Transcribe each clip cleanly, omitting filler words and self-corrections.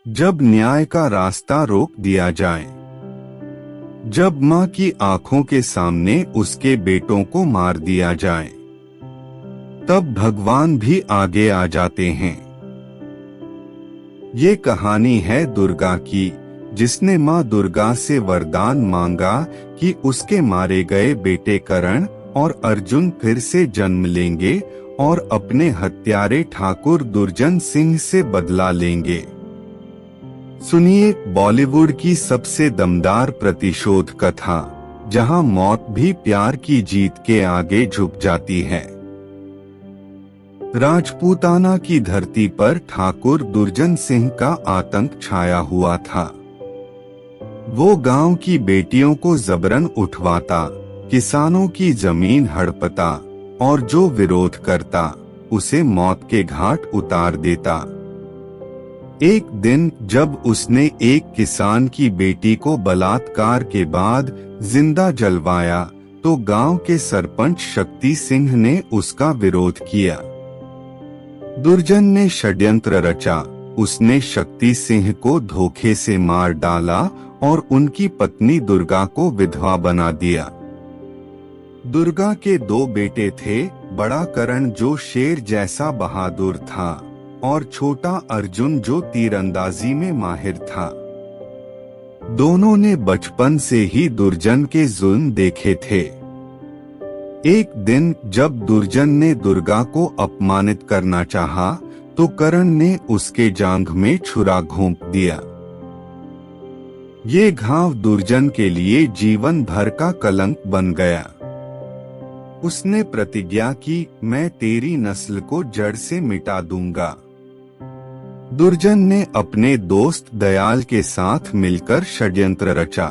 जब न्याय का रास्ता रोक दिया जाए, जब माँ की आंखों के सामने उसके बेटों को मार दिया जाए, तब भगवान भी आगे आ जाते हैं। ये कहानी है दुर्गा की, जिसने माँ दुर्गा से वरदान मांगा कि उसके मारे गए बेटे कर्ण और अर्जुन फिर से जन्म लेंगे और अपने हत्यारे ठाकुर दुर्जन सिंह से बदला लेंगे। सुनिए बॉलीवुड की सबसे दमदार प्रतिशोध कथा, जहां मौत भी प्यार की जीत के आगे झुक जाती है। राजपूताना की धरती पर ठाकुर दुर्जन सिंह का आतंक छाया हुआ था। वो गांव की बेटियों को जबरन उठवाता, किसानों की जमीन हड़पता और जो विरोध करता उसे मौत के घाट उतार देता। एक दिन जब उसने एक किसान की बेटी को बलात्कार के बाद जिंदा जलवाया, तो गांव के सरपंच शक्ति सिंह ने उसका विरोध किया। दुर्जन ने षड्यंत्र रचा। उसने शक्ति सिंह को धोखे से मार डाला और उनकी पत्नी दुर्गा को विधवा बना दिया। दुर्गा के दो बेटे थे, बड़ा कर्ण जो शेर जैसा बहादुर था और छोटा अर्जुन जो तीरंदाजी में माहिर था। दोनों ने बचपन से ही दुर्जन के जुल्म देखे थे। एक दिन जब दुर्जन ने दुर्गा को अपमानित करना चाहा, तो कर्ण ने उसके जांघ में छुरा घोंप दिया। ये घाव दुर्जन के लिए जीवन भर का कलंक बन गया। उसने प्रतिज्ञा की, मैं तेरी नस्ल को जड़ से मिटा दूंगा। दुर्जन ने अपने दोस्त दयाल के साथ मिलकर षड्यंत्र रचा।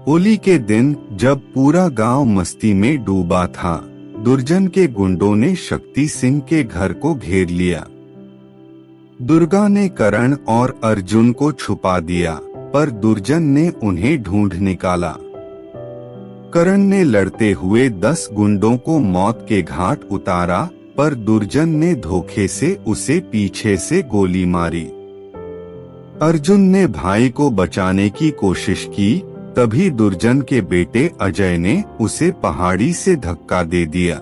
होली के दिन जब पूरा गांव मस्ती में डूबा था, दुर्जन के गुंडों ने शक्ति सिंह के घर को घेर लिया। दुर्गा ने कर्ण और अर्जुन को छुपा दिया, पर दुर्जन ने उन्हें ढूंढ निकाला। कर्ण ने लड़ते हुए 10 गुंडों को मौत के घाट उतारा, पर दुर्जन ने धोखे से उसे पीछे से गोली मारी। अर्जुन ने भाई को बचाने की कोशिश की, तभी दुर्जन के बेटे अजय ने उसे पहाड़ी से धक्का दे दिया।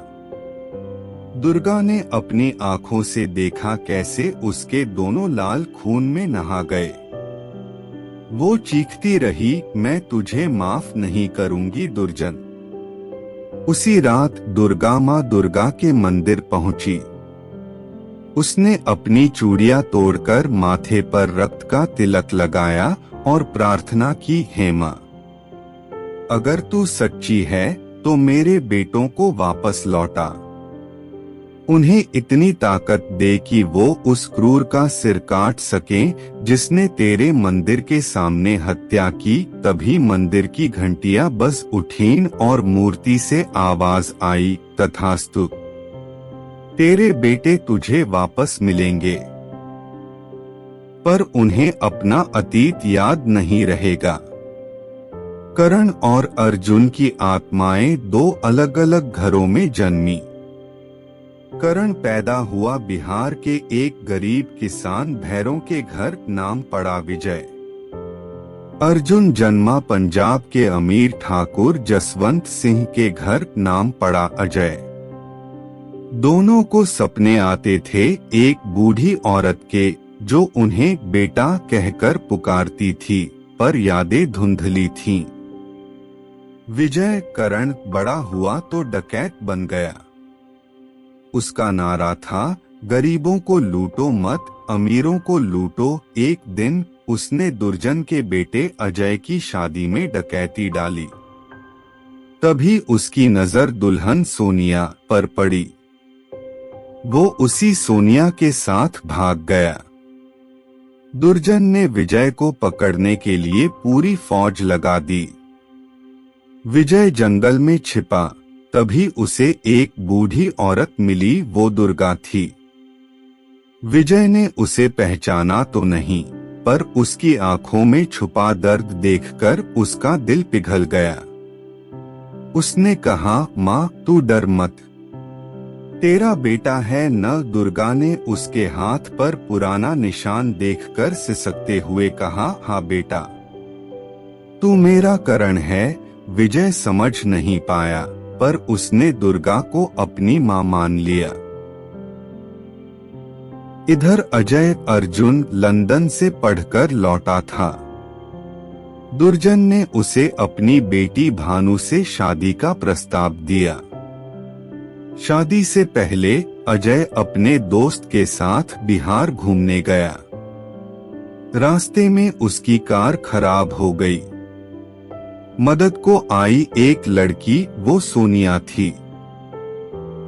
दुर्गा ने अपनी आंखों से देखा कैसे उसके दोनों लाल खून में नहा गए। वो चीखती रही, मैं तुझे माफ नहीं करूंगी दुर्जन। उसी रात दुर्गा माँ दुर्गा के मंदिर पहुंची। उसने अपनी चूड़ियां तोड़कर माथे पर रक्त का तिलक लगाया और प्रार्थना की, हे माँ, अगर तू सच्ची है तो मेरे बेटों को वापस लौटा। उन्हें इतनी ताकत दे कि वो उस क्रूर का सिर काट सकें जिसने तेरे मंदिर के सामने हत्या की। तभी मंदिर की घंटियां बज उठीं और मूर्ति से आवाज आई, तथास्तु, तेरे बेटे तुझे वापस मिलेंगे। पर उन्हें अपना अतीत याद नहीं रहेगा। कर्ण और अर्जुन की आत्माएं 2 अलग-अलग घरों में जन्मी। कर्ण पैदा हुआ बिहार के एक गरीब किसान भैरों के घर, नाम पड़ा विजय। अर्जुन जन्मा पंजाब के अमीर ठाकुर जसवंत सिंह के घर, नाम पड़ा अजय। दोनों को सपने आते थे एक बूढ़ी औरत के, जो उन्हें बेटा कहकर पुकारती थी, पर यादें धुंधली थीं। विजय कर्ण बड़ा हुआ तो डकैत बन गया। उसका नारा था, गरीबों को लूटो मत, अमीरों को लूटो। एक दिन उसने दुर्जन के बेटे अजय की शादी में डकैती डाली। तभी उसकी नजर दुल्हन सोनिया पर पड़ी। वो उसी सोनिया के साथ भाग गया। दुर्जन ने विजय को पकड़ने के लिए पूरी फौज लगा दी। विजय जंगल में छिपा, तभी उसे एक बूढ़ी औरत मिली, वो दुर्गा थी। विजय ने उसे पहचाना तो नहीं, पर उसकी आंखों में छुपा दर्द देखकर उसका दिल पिघल गया। उसने कहा, माँ तू डर मत, तेरा बेटा है न? दुर्गा ने उसके हाथ पर पुराना निशान देखकर सिसकते हुए कहा। हाँ बेटा, तू मेरा करण है। विजय समझ नहीं पाया, पर उसने दुर्गा को अपनी मां मान लिया। इधर अजय अर्जुन लंदन से पढ़कर लौटा था। दुर्जन ने उसे अपनी बेटी भानु से शादी का प्रस्ताव दिया। शादी से पहले अजय अपने दोस्त के साथ बिहार घूमने गया। रास्ते में उसकी कार खराब हो गई। मदद को आई एक लड़की, वो सोनिया थी।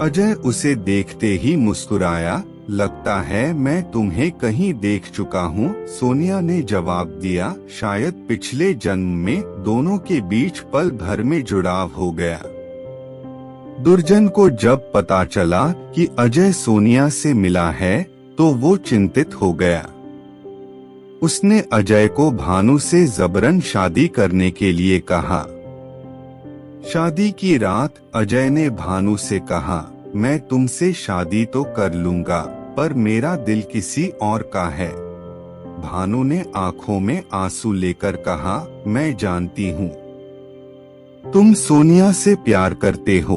अजय उसे देखते ही मुस्कुराया। लगता है मैं तुम्हें कहीं देख चुका हूँ, सोनिया ने जवाब दिया। शायद पिछले जन्म में दोनों के बीच पल भर में जुड़ाव हो गया। दुर्जन को जब पता चला कि अजय सोनिया से मिला है तो वो चिंतित हो गया। उसने अजय को भानु से जबरन शादी करने के लिए कहा। शादी की रात अजय ने भानु से कहा, मैं तुमसे शादी तो कर लूंगा, पर मेरा दिल किसी और का है। भानु ने आंखों में आंसू लेकर कहा, मैं जानती हूँ तुम सोनिया से प्यार करते हो,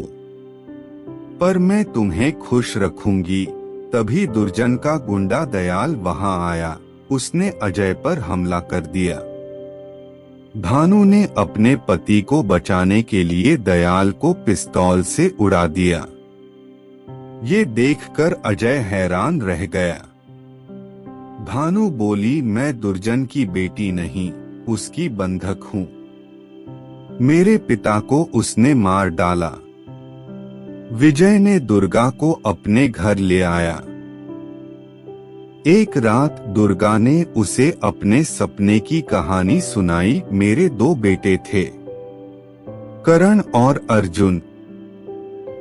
पर मैं तुम्हें खुश रखूंगी। तभी दुर्जन का गुंडा दयाल वहां आया। उसने अजय पर हमला कर दिया। भानु ने अपने पति को बचाने के लिए दयाल को पिस्तौल से उड़ा दिया। ये देखकर अजय हैरान रह गया। भानु बोली, मैं दुर्जन की बेटी नहीं, उसकी बंधक हूँ। मेरे पिता को उसने मार डाला। विजय ने दुर्गा को अपने घर ले आया। एक रात दुर्गा ने उसे अपने सपने की कहानी सुनाई। मेरे दो बेटे थे, करण और अर्जुन।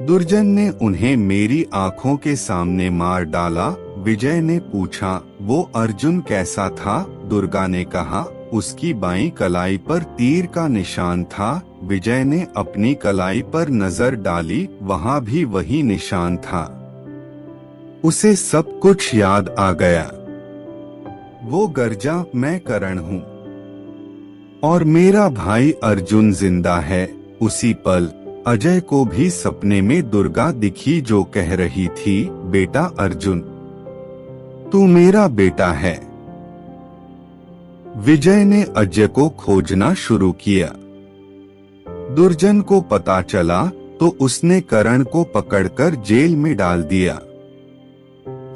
दुर्जन ने उन्हें मेरी आंखों के सामने मार डाला। विजय ने पूछा, वो अर्जुन कैसा था? दुर्गा ने कहा, उसकी बाईं कलाई पर तीर का निशान था। विजय ने अपनी कलाई पर नजर डाली, वहां भी वही निशान था। उसे सब कुछ याद आ गया। वो गर्जा, मैं करण हूँ और मेरा भाई अर्जुन जिंदा है। उसी पल अजय को भी सपने में दुर्गा दिखी, जो कह रही थी, बेटा अर्जुन, तू मेरा बेटा है। विजय ने अजय को खोजना शुरू किया। दुर्जन को पता चला तो उसने करण को पकड़कर जेल में डाल दिया।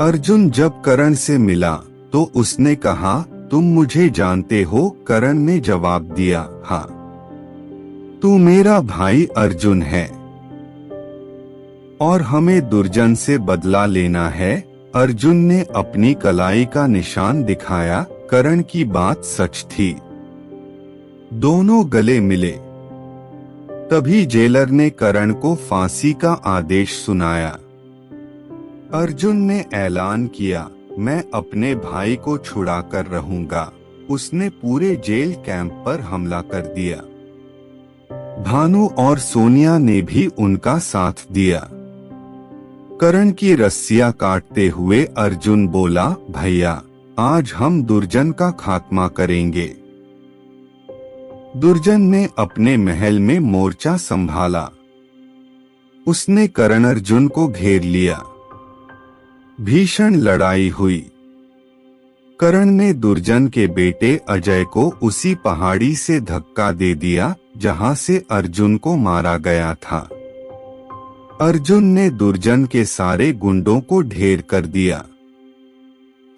अर्जुन जब करण से मिला तो उसने कहा, तुम मुझे जानते हो? करण ने जवाब दिया, हाँ, तू मेरा भाई अर्जुन है और हमें दुर्जन से बदला लेना है। अर्जुन ने अपनी कलाई का निशान दिखाया। करण की बात सच थी। दोनों गले मिले। तभी जेलर ने करण को फांसी का आदेश सुनाया। अर्जुन ने ऐलान किया, मैं अपने भाई को छुड़ा कर रहूंगा। उसने पूरे जेल कैंप पर हमला कर दिया। भानु और सोनिया ने भी उनका साथ दिया। करण की रस्सियां काटते हुए अर्जुन बोला, भैया, आज हम दुर्जन का खात्मा करेंगे। दुर्जन ने अपने महल में मोर्चा संभाला। उसने करण अर्जुन को घेर लिया। भीषण लड़ाई हुई। करण ने दुर्जन के बेटे अजय को उसी पहाड़ी से धक्का दे दिया जहां से अर्जुन को मारा गया था। अर्जुन ने दुर्जन के सारे गुंडों को ढेर कर दिया।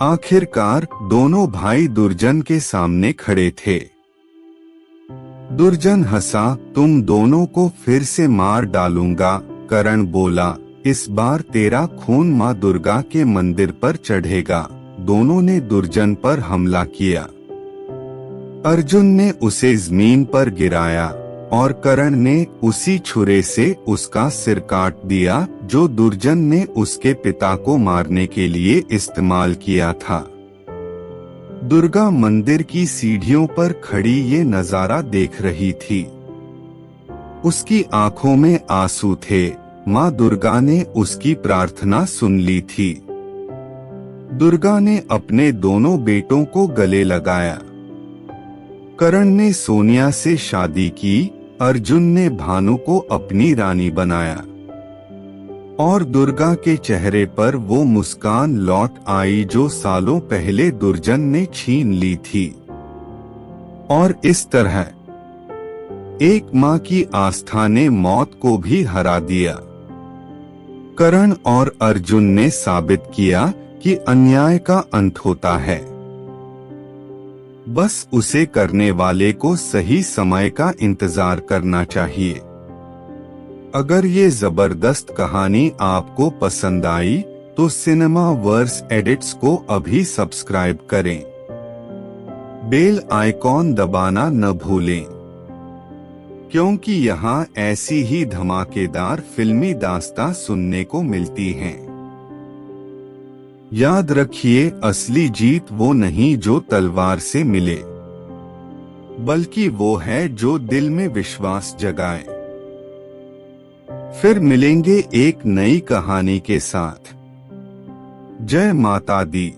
आखिरकार दोनों भाई दुर्जन के सामने खड़े थे। दुर्जन हंसा, तुम दोनों को फिर से मार डालूंगा। करण बोला, इस बार तेरा खून मां दुर्गा के मंदिर पर चढ़ेगा। दोनों ने दुर्जन पर हमला किया। अर्जुन ने उसे जमीन पर गिराया और करण ने उसी छुरे से उसका सिर काट दिया, जो दुर्जन ने उसके पिता को मारने के लिए इस्तेमाल किया था। दुर्गा मंदिर की सीढ़ियों पर खड़ी ये नजारा देख रही थी। उसकी आंखों में आंसू थे। माँ दुर्गा ने उसकी प्रार्थना सुन ली थी। दुर्गा ने अपने दोनों बेटों को गले लगाया। करण ने सोनिया से शादी की, अर्जुन ने भानु को अपनी रानी बनाया और दुर्गा के चेहरे पर वो मुस्कान लौट आई जो सालों पहले दुर्जन ने छीन ली थी। और इस तरह एक माँ की आस्था ने मौत को भी हरा दिया। करण और अर्जुन ने साबित किया कि अन्याय का अंत होता है, बस उसे करने वाले को सही समय का इंतजार करना चाहिए। अगर ये जबरदस्त कहानी आपको पसंद आई तो सिनेमा वर्स एडिट्स को अभी सब्सक्राइब करें। बेल आइकॉन दबाना न भूलें, क्योंकि यहाँ ऐसी ही धमाकेदार फिल्मी दास्तां सुनने को मिलती हैं। याद रखिए, असली जीत वो नहीं जो तलवार से मिले, बल्कि वो है जो दिल में विश्वास जगाए। फिर मिलेंगे एक नई कहानी के साथ। जय माता दी।